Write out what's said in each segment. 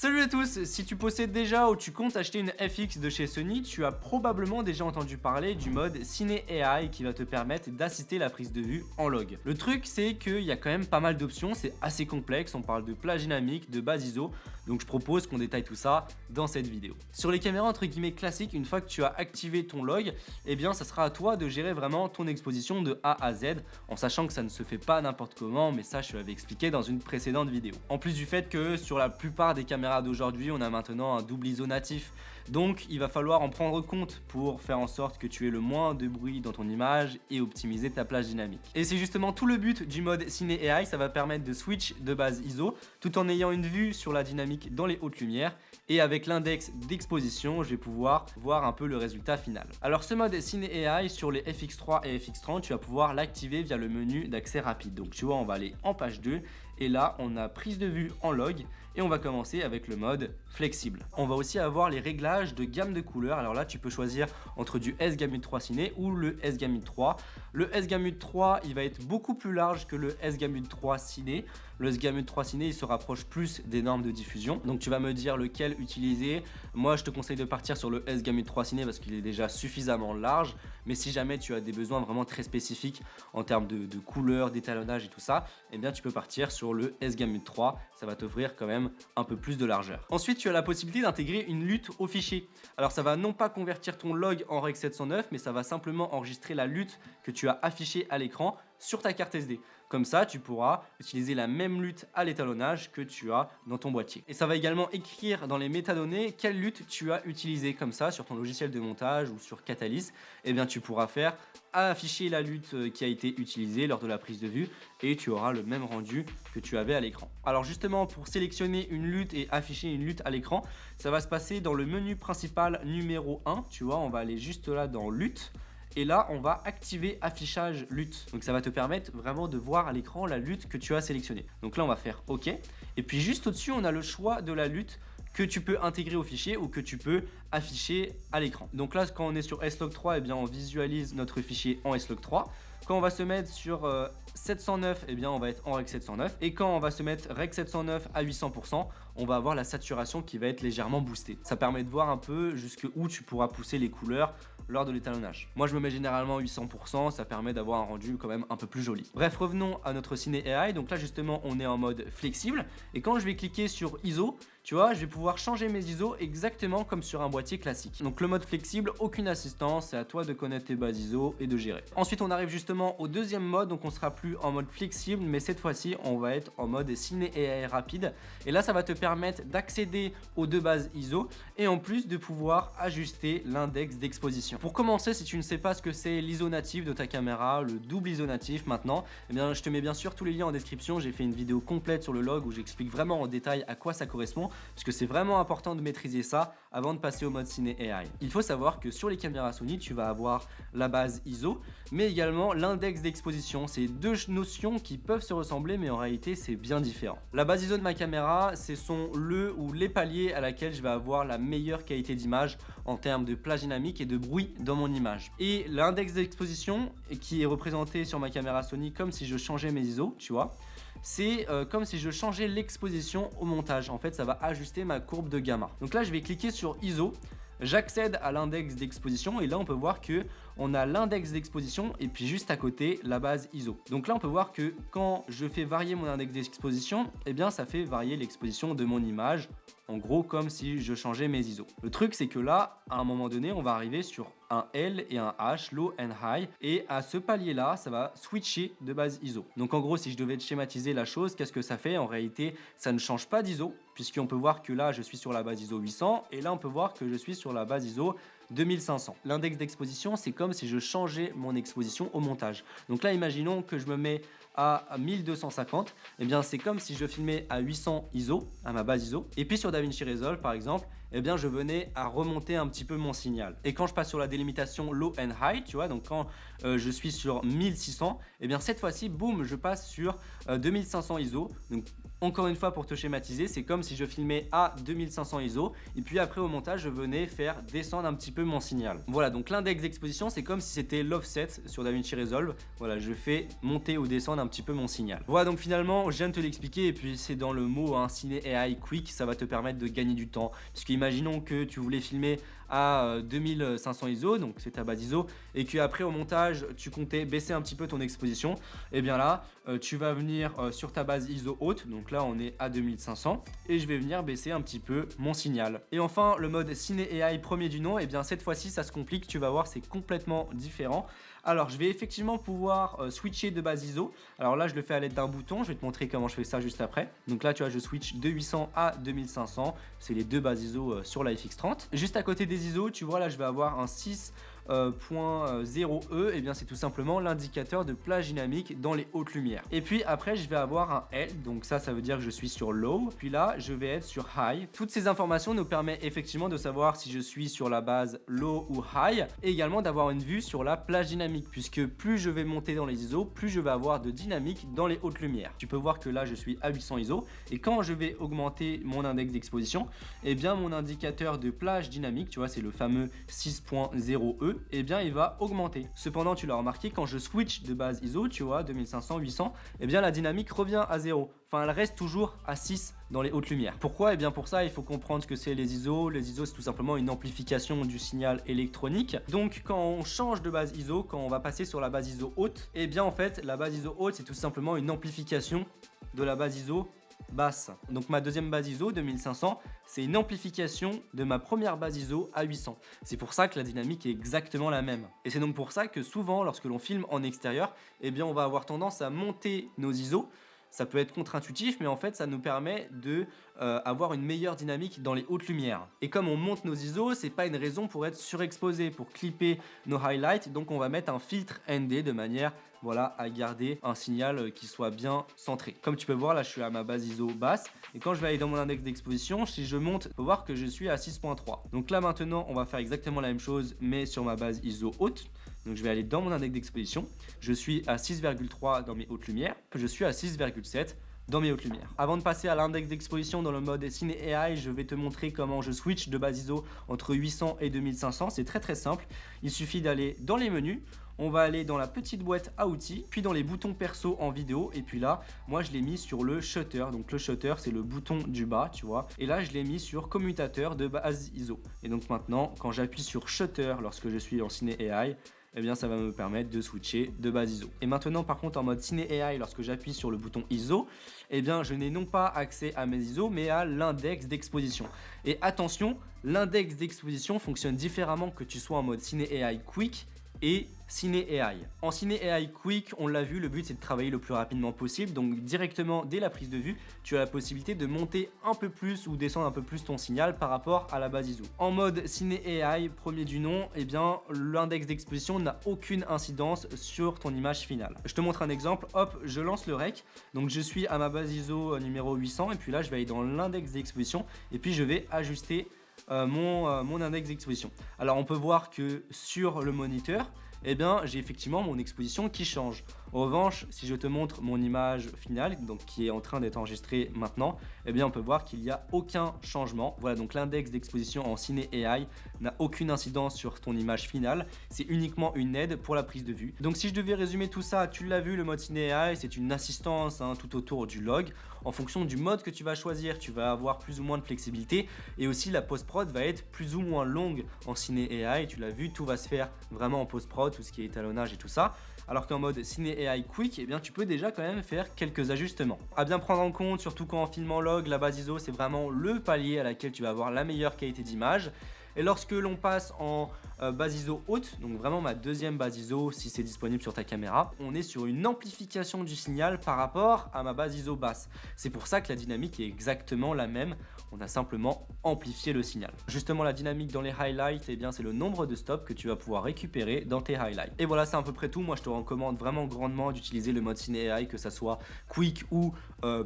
Salut à tous, si tu possèdes déjà ou tu comptes acheter une FX de chez Sony, tu as probablement déjà entendu parler du mode Ciné AI qui va te permettre d'assister la prise de vue en log. Le truc c'est qu'il y a quand même pas mal d'options, c'est assez complexe, on parle de plage dynamique, de base ISO, donc je propose qu'on détaille tout ça dans cette vidéo. Sur les caméras entre guillemets classiques, une fois que tu as activé ton log, eh bien ça sera à toi de gérer vraiment ton exposition de A à Z, en sachant que ça ne se fait pas n'importe comment, mais ça je te l'avais expliqué dans une précédente vidéo. En plus du fait que sur la plupart des caméras d'aujourd'hui, on a maintenant un double ISO natif. Donc il va falloir en prendre compte pour faire en sorte que tu aies le moins de bruit dans ton image et optimiser ta plage dynamique. Et c'est justement tout le but du mode Ciné AI, ça va permettre de switch de base ISO tout en ayant une vue sur la dynamique dans les hautes lumières, et avec l'index d'exposition, je vais pouvoir voir un peu le résultat final. Alors ce mode Ciné AI sur les FX3 et FX30, tu vas pouvoir l'activer via le menu d'accès rapide. Donc tu vois, on va aller en page 2 et là on a prise de vue en log et on va commencer avec le mode flexible. On va aussi avoir les réglages de gamme de couleurs. Alors là tu peux choisir entre du S Gamut 3 Ciné ou le S Gamut 3. Le S Gamut 3 il va être beaucoup plus large que le S Gamut 3 Ciné. Le S Gamut 3 Ciné il se rapproche plus des normes de diffusion. Donc tu vas me dire lequel utiliser. Moi je te conseille de partir sur le S Gamut 3 Ciné parce qu'il est déjà suffisamment large. Mais si jamais tu as des besoins vraiment très spécifiques en termes de couleurs, d'étalonnage et tout ça, eh bien tu peux partir sur le S Gamut 3. Ça va t'offrir quand même un peu plus de largeur. Ensuite tu as la possibilité d'intégrer une lutte au fichier. Alors ça va non pas convertir ton log en Rec 709, mais ça va simplement enregistrer la lutte que tu as affichée à l'écran sur ta carte SD. Comme ça, tu pourras utiliser la même lutte à l'étalonnage que tu as dans ton boîtier. Et ça va également écrire dans les métadonnées quelle lutte tu as utilisée. Comme ça, sur ton logiciel de montage ou sur Catalyst, eh bien, tu pourras faire afficher la lutte qui a été utilisée lors de la prise de vue et tu auras le même rendu que tu avais à l'écran. Alors justement, pour sélectionner une lutte et afficher une lutte à l'écran, ça va se passer dans le menu principal numéro 1. Tu vois, on va aller juste là dans lutte. Et là, on va activer affichage lutte. Donc ça va te permettre vraiment de voir à l'écran la lutte que tu as sélectionnée. Donc là, on va faire OK. Et puis juste au-dessus, on a le choix de la lutte que tu peux intégrer au fichier ou que tu peux afficher à l'écran. Donc là, quand on est sur S-Log3, eh bien, on visualise notre fichier en S-Log3. Quand on va se mettre sur 709, eh bien, on va être en Rec 709. Et quand on va se mettre Rec 709 à 800%, on va avoir la saturation qui va être légèrement boostée. Ça permet de voir un peu jusqu'où tu pourras pousser les couleurs lors de l'étalonnage. Moi, je me mets généralement 800%, ça permet d'avoir un rendu quand même un peu plus joli. Bref, revenons à notre Ciné AI. Donc là, justement, on est en mode flexible. Et quand je vais cliquer sur ISO, tu vois, je vais pouvoir changer mes ISO exactement comme sur un boîtier classique. Donc le mode flexible, aucune assistance, c'est à toi de connaître tes bases ISO et de gérer. Ensuite, on arrive justement au deuxième mode, donc on sera plus en mode flexible, mais cette fois-ci, on va être en mode Ciné AI rapide. Et là, ça va te permettre d'accéder aux deux bases ISO et en plus de pouvoir ajuster l'index d'exposition. Pour commencer, si tu ne sais pas ce que c'est l'ISO natif de ta caméra, le double ISO natif maintenant, eh bien, je te mets bien sûr tous les liens en description. J'ai fait une vidéo complète sur le log où j'explique vraiment en détail à quoi ça correspond, parce que c'est vraiment important de maîtriser ça avant de passer au mode Ciné AI. Il faut savoir que sur les caméras Sony, tu vas avoir la base ISO, mais également l'index d'exposition. C'est deux notions qui peuvent se ressembler, mais en réalité, c'est bien différent. La base ISO de ma caméra, ce sont le ou les paliers à laquelle je vais avoir la meilleure qualité d'image en termes de plage dynamique et de bruit dans mon image. Et l'index d'exposition, qui est représenté sur ma caméra Sony comme si je changeais mes ISO, tu vois, c'est comme si je changeais l'exposition au montage. En fait, ça va ajuster ma courbe de gamma. Donc là, je vais cliquer sur ISO. J'accède à l'index d'exposition et là on peut voir que on a l'index d'exposition et puis juste à côté la base ISO. Donc là on peut voir que quand je fais varier mon index d'exposition, eh bien ça fait varier l'exposition de mon image, en gros comme si je changeais mes ISO. Le truc c'est que là à un moment donné on va arriver sur un L et un H, low and high, et à ce palier là ça va switcher de base ISO. Donc en gros si je devais schématiser la chose, qu'est-ce que ça fait? En réalité ça ne change pas d'ISO, puisqu'on peut voir que là je suis sur la base ISO 800 et là on peut voir que je suis sur la base ISO 2500. L'index d'exposition, c'est comme si je changeais mon exposition au montage. Donc là, imaginons que je me mets à 1250, et eh bien c'est comme si je filmais à 800 ISO, à ma base ISO, et puis sur DaVinci Resolve par exemple, eh bien je venais à remonter un petit peu mon signal. Et quand je passe sur la délimitation low and high, tu vois, donc quand je suis sur 1600, eh bien cette fois-ci, boum, je passe sur 2500 ISO. Donc Encore une fois, pour te schématiser, c'est comme si je filmais à 2500 ISO et puis après au montage, je venais faire descendre un petit peu mon signal. Voilà, donc l'index d'exposition, c'est comme si c'était l'offset sur DaVinci Resolve. Voilà, je fais monter ou descendre un petit peu mon signal. Voilà, donc finalement, je viens de te l'expliquer et puis c'est dans le mot Cine AI Quick, ça va te permettre de gagner du temps. Parce qu'imaginons que tu voulais filmer à 2500 ISO, donc c'est ta base ISO, et qu'après au montage, tu comptais baisser un petit peu ton exposition, et bien là, tu vas venir sur ta base ISO haute, donc là on est à 2500, et je vais venir baisser un petit peu mon signal. Et enfin, le mode Cine AI premier du nom, et bien cette fois-ci ça se complique, tu vas voir, c'est complètement différent. Alors je vais effectivement pouvoir switcher de base ISO. Alors là je le fais à l'aide d'un bouton, je vais te montrer comment je fais ça juste après. Donc là tu vois, je switch de 800 à 2500, c'est les deux bases ISO sur la FX30. Juste à côté des ISO, tu vois là je vais avoir un 6.0E, et bien c'est tout simplement l'indicateur de plage dynamique dans les hautes lumières. Et puis après je vais avoir un L, donc ça veut dire que je suis sur low, puis là je vais être sur high. Toutes ces informations nous permettent effectivement de savoir si je suis sur la base low ou high, et également d'avoir une vue sur la plage dynamique, puisque plus je vais monter dans les ISO, plus je vais avoir de dynamique dans les hautes lumières. Tu peux voir que là je suis à 800 ISO, et quand je vais augmenter mon index d'exposition, et bien mon indicateur de plage dynamique, tu vois, c'est le fameux 6.0E, et bien il va augmenter. Cependant, tu l'as remarqué, quand je switch de base ISO, tu vois, 2500, 800, et bien la dynamique revient à 0. Enfin, elle reste toujours à 6 dans les hautes lumières. Pourquoi? Et bien pour ça, il faut comprendre ce que c'est les ISO. Les ISO, c'est tout simplement une amplification du signal électronique. Donc quand on change de base ISO, quand on va passer sur la base ISO haute, et bien en fait, la base ISO haute, c'est tout simplement une amplification de la base ISO basse. Donc ma deuxième base ISO 2500, c'est une amplification de ma première base ISO à 800. C'est pour ça que la dynamique est exactement la même. Et c'est donc pour ça que souvent, lorsque l'on filme en extérieur, eh bien on va avoir tendance à monter nos ISO. Ça peut être contre-intuitif, mais en fait, ça nous permet de avoir une meilleure dynamique dans les hautes lumières. Et comme on monte nos ISO, c'est pas une raison pour être surexposé, pour clipper nos highlights. Donc, on va mettre un filtre ND de manière, voilà, à garder un signal qui soit bien centré. Comme tu peux voir, là, je suis à ma base ISO basse. Et quand je vais aller dans mon index d'exposition, si je monte, il faut voir que je suis à 6.3. Donc là, maintenant, on va faire exactement la même chose, mais sur ma base ISO haute. Donc je vais aller dans mon index d'exposition, je suis à 6,3 dans mes hautes lumières, je suis à 6,7 dans mes hautes lumières. Avant de passer à l'index d'exposition dans le mode Cine AI, je vais te montrer comment je switch de base ISO entre 800 et 2500. C'est très très simple, il suffit d'aller dans les menus, on va aller dans la petite boîte à outils, puis dans les boutons perso en vidéo, et puis là, moi je l'ai mis sur le shutter. Donc le shutter, c'est le bouton du bas, tu vois. Et là, je l'ai mis sur commutateur de base ISO. Et donc maintenant, quand j'appuie sur shutter lorsque je suis en Cine AI, eh bien ça va me permettre de switcher de base ISO. Et maintenant par contre en mode Cine AI, lorsque j'appuie sur le bouton ISO, eh bien je n'ai non pas accès à mes ISO mais à l'index d'exposition. Et attention, l'index d'exposition fonctionne différemment que tu sois en mode Cine AI Quick et Cine AI. En Cine AI Quick, on l'a vu, le but c'est de travailler le plus rapidement possible, donc directement dès la prise de vue, tu as la possibilité de monter un peu plus ou descendre un peu plus ton signal par rapport à la base ISO. En mode Cine AI, premier du nom, eh bien l'index d'exposition n'a aucune incidence sur ton image finale. Je te montre un exemple, hop, je lance le rec, donc je suis à ma base ISO numéro 800 et puis là je vais aller dans l'index d'exposition et puis je vais ajuster mon index d'exposition. Alors on peut voir que sur le moniteur, eh bien j'ai effectivement mon exposition qui change. En revanche, si je te montre mon image finale, donc qui est en train d'être enregistrée maintenant, eh bien on peut voir qu'il n'y a aucun changement. Voilà, donc l'index d'exposition en Cine AI n'a aucune incidence sur ton image finale. C'est uniquement une aide pour la prise de vue. Donc si je devais résumer tout ça, tu l'as vu, le mode Cine AI, c'est une assistance tout autour du log. En fonction du mode que tu vas choisir, tu vas avoir plus ou moins de flexibilité. Et aussi la post-prod va être plus ou moins longue en Cine AI. Tu l'as vu, tout va se faire vraiment en post-prod, tout ce qui est étalonnage et tout ça. Alors qu'en mode Cine AI Quick, eh bien, tu peux déjà quand même faire quelques ajustements. À bien prendre en compte, surtout quand on filme en log, la base ISO c'est vraiment le palier à laquelle tu vas avoir la meilleure qualité d'image. Et lorsque l'on passe en base ISO haute, donc vraiment ma deuxième base ISO si c'est disponible sur ta caméra, on est sur une amplification du signal par rapport à ma base ISO basse. C'est pour ça que la dynamique est exactement la même, on a simplement amplifié le signal. Justement la dynamique dans les highlights, eh bien c'est le nombre de stops que tu vas pouvoir récupérer dans tes highlights. Et voilà, c'est à peu près tout. Moi je te recommande vraiment grandement d'utiliser le mode Cine AI, que ça soit quick ou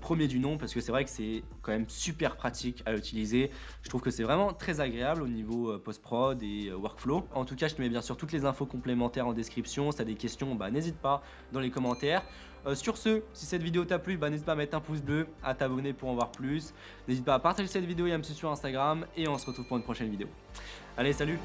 premier du nom, parce que c'est vrai que c'est quand même super pratique à utiliser. Je trouve que c'est vraiment très agréable au niveau post-prod et workflow. En tout cas, je te mets bien sûr toutes les infos complémentaires en description. Si tu as des questions, n'hésite pas dans les commentaires. Sur ce, si cette vidéo t'a plu, n'hésite pas à mettre un pouce bleu, à t'abonner pour en voir plus. N'hésite pas à partager cette vidéo et à me suivre sur Instagram. Et on se retrouve pour une prochaine vidéo. Allez, salut!